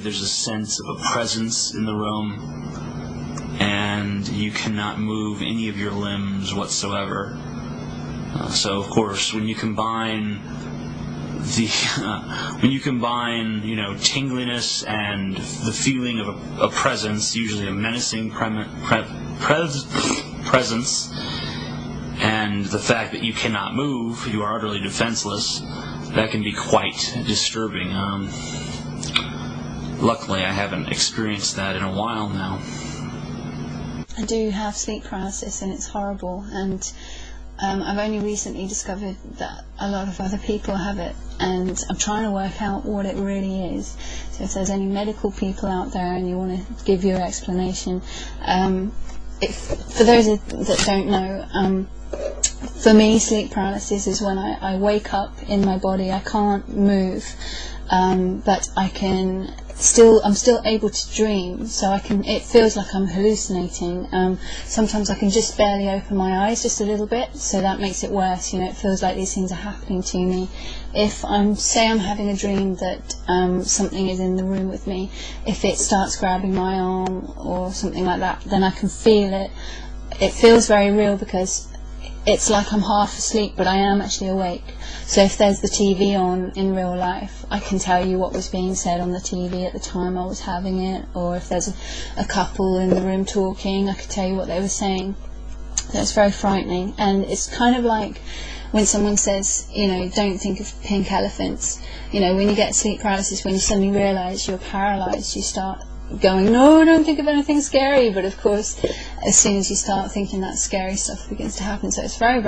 there's a sense of a presence in the room, and you cannot move any of your limbs whatsoever. So, of course, when you combine tingliness and the feeling of a presence, usually a menacing presence, and the fact that you cannot move, you are utterly defenseless, that can be quite disturbing. Luckily, I haven't experienced that in a while now. I do have sleep paralysis, and it's horrible, and I've only recently discovered that a lot of other people have it, and I'm trying to work out what it really is. So if there's any medical people out there and you want to give your explanation, for those that don't know, for me, sleep paralysis is when I wake up in my body. I can't move, but I'm still able to dream, so it feels like I'm hallucinating. Sometimes I can just barely open my eyes just a little bit, so that makes it worse. It feels like these things are happening to me. If I'm having a dream that something is in the room with me, if it starts grabbing my arm or something like that, then I can feel it. It feels very real because it's like I'm half asleep, but I am actually awake. So if there's the TV on in real life, I can tell you what was being said on the TV at the time I was having it, or if there's a couple in the room talking, I could tell you what they were saying. That's very frightening, and it's kind of like when someone says, don't think of pink elephants. When you get sleep paralysis, when you suddenly realise you're paralysed, you start going, no, don't think of anything scary. But of course, as soon as you start thinking that, scary stuff begins to happen. So it's very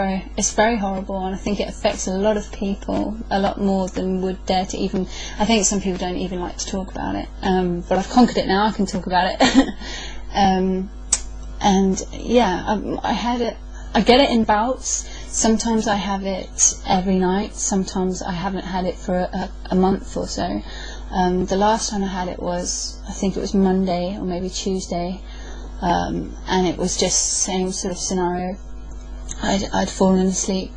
horrible, and I think it affects a lot of people, a lot more than would dare to even. I think some people don't even like to talk about it. But I've conquered it now. I can talk about it. And yeah, I had it. I get it in bouts. Sometimes I have it every night. Sometimes I haven't had it for a month or so. The last time I had it I think it was Monday or maybe Tuesday, and it was just the same sort of scenario. I'd fallen asleep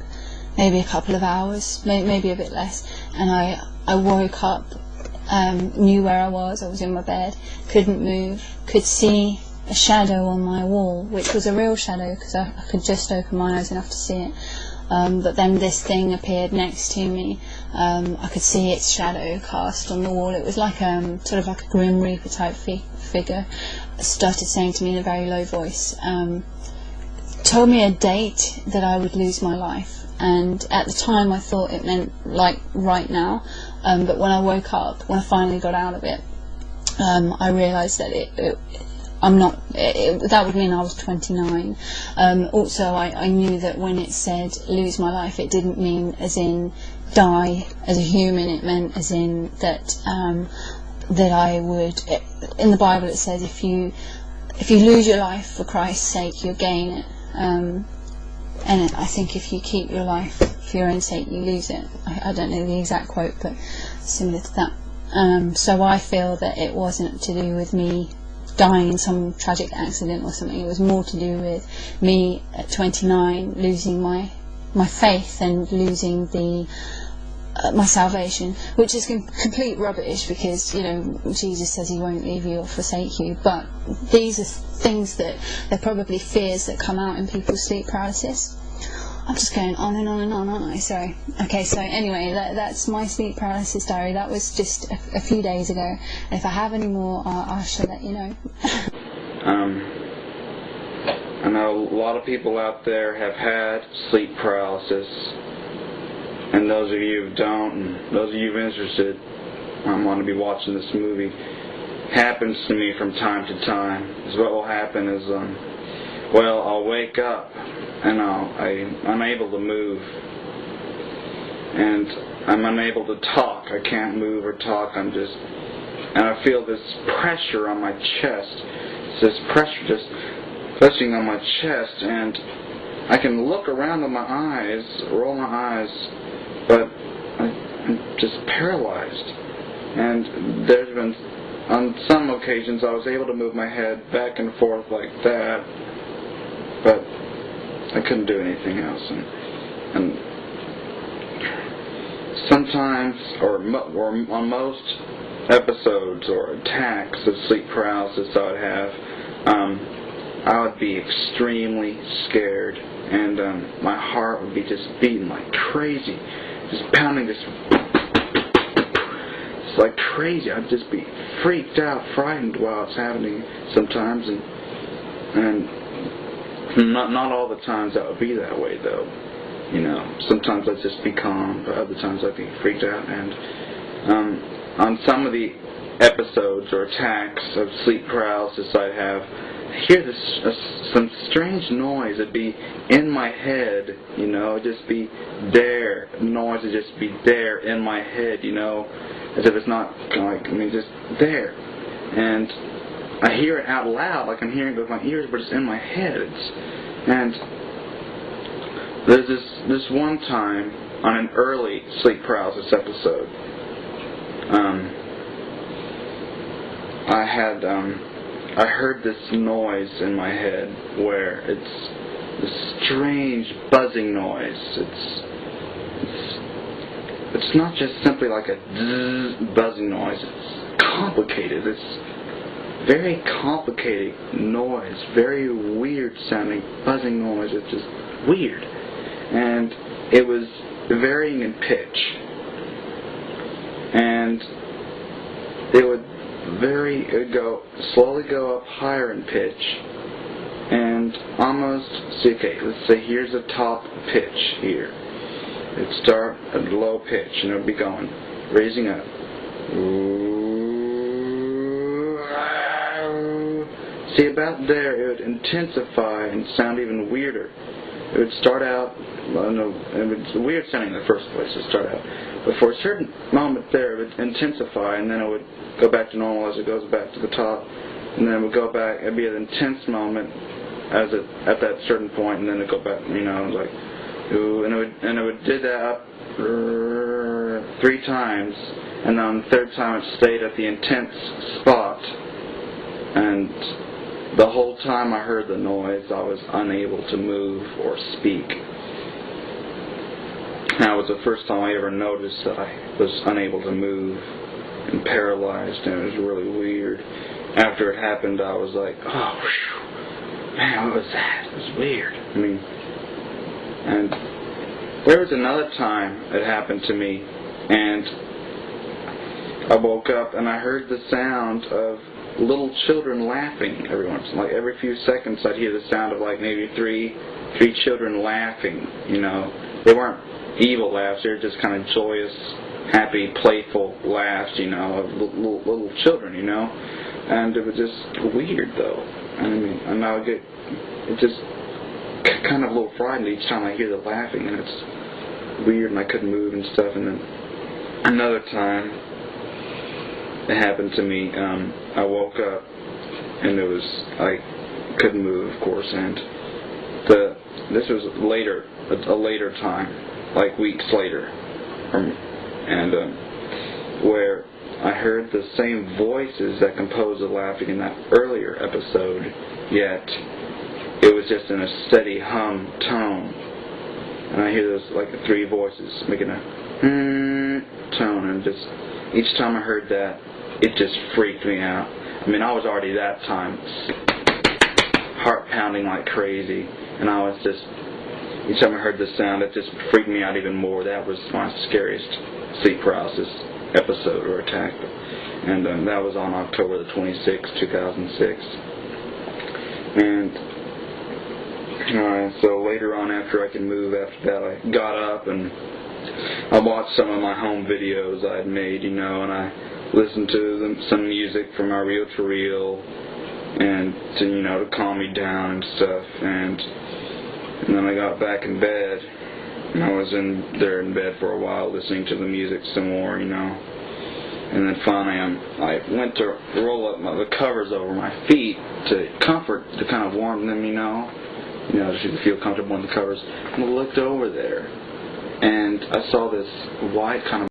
maybe a couple of hours, maybe a bit less, and I woke up, knew where I was in my bed, couldn't move, could see a shadow on my wall, which was a real shadow because I could just open my eyes enough to see it. But then this thing appeared next to me. I could see its shadow cast on the wall. It was like sort of like a Grim Reaper type figure. Started saying to me in a very low voice, told me a date that I would lose my life. And at the time I thought it meant like right now. But when I woke up, when I finally got out of it, I realised that that would mean I was 29. Also, I knew that when it said lose my life, it didn't mean as in die as a human. It meant as in that I would. In the Bible, it says if you lose your life for Christ's sake, you'll gain it. And I think if you keep your life for your own sake, you lose it. I don't know the exact quote, but similar to that. So I feel that it wasn't to do with me dying in some tragic accident or something. It was more to do with me at 29 losing my faith and losing my salvation, which is complete rubbish because Jesus says he won't leave you or forsake you. But these are things that they're probably fears that come out in people's sleep paralysis. I'm just going on and on and on, aren't I? Sorry. Okay, so anyway, that's my sleep paralysis diary. That was just a few days ago. And if I have any more, I shall let you know. I know a lot of people out there have had sleep paralysis. And those of you who don't, and those of you who are interested, want to be watching this movie, happens to me from time to time. So what will happen is, I'll wake up and I'm unable to move, and I'm unable to talk. I can't move or talk. And I feel this pressure on my chest. It's this pressure just pressing on my chest, and I can look around with my eyes, roll my eyes, but I'm just paralyzed. And there's been, on some occasions, I was able to move my head back and forth like that, but I couldn't do anything else. And sometimes, or on most episodes or attacks of sleep paralysis I would have, I would be extremely scared, and my heart would be just beating like crazy, just pounding, just like crazy. I'd just be freaked out, frightened while it's happening sometimes, and not all the times that would be that way though. You know, sometimes I'd just be calm, but other times I'd be freaked out. And on some of the episodes or attacks of sleep paralysis I'd have, I hear some strange noise. It'd be in my head, you know, it'd just be there. Noise would just be there in my head, you know, as if it's not like, I mean, just there. And I hear it out loud, like I'm hearing it with my ears, but it's in my head. And there's this one time on an early sleep paralysis episode, I heard this noise in my head where it's this strange buzzing noise. It's not just simply like a buzzing noise. It's complicated. It's very complicated noise, very weird sounding buzzing noise. It's just weird, and it was varying in pitch, and it would slowly go up higher in pitch, and almost, let's say here's a top pitch here. It'd start at a low pitch, and it would be going, raising up. See, about there, it would intensify and sound even weirder. It would start out, it was weird sounding in the first place to start out, but for a certain moment there, it would intensify, and then it would go back to normal as it goes back to the top, and then it would go back. It'd be an intense moment at that certain point, and then it'd go back, you know, like, ooh, and it would do that up 3 times, and then on the 3rd time it stayed at the intense spot, and the whole time I heard the noise, I was unable to move or speak. That was the first time I ever noticed that I was unable to move and paralyzed, and it was really weird. After it happened, I was like, oh, whew, man, what was that? It was weird. I mean, and there was another time it happened to me, and I woke up and I heard the sound of little children laughing every once, like every few seconds I'd hear the sound of like maybe three children laughing, you know. They weren't evil laughs, they were just kind of joyous, happy, playful laughs, you know, of little children, you know. And it was just weird though. I mean, and I would get just kind of a little frightened each time I hear the laughing, and it's weird, and I couldn't move and stuff. And then another time it happened to me, I woke up and I couldn't move, of course, and this was later, a later time, like weeks later, where I heard the same voices that composed the laughing in that earlier episode, yet it was just in a steady hum tone. And I hear those like 3 voices making a tone, and just each time I heard that, it just freaked me out. I mean, I was already that time heart pounding like crazy, and I was just, each time I heard the sound, it just freaked me out even more. That was my scariest sleep paralysis episode or attack. And that was on October the 26th, 2006. And so later on, after I could move after that, I got up and I watched some of my home videos I had made, you know, and I listened to some music from my reel to reel, and to, you know, to calm me down and stuff. And then I got back in bed, and I was in bed for a while listening to the music some more, you know. And then finally I went to roll up the covers over my feet to kind of warm them, you know, so you could feel comfortable in the covers. And I looked over there, and I saw this white kind of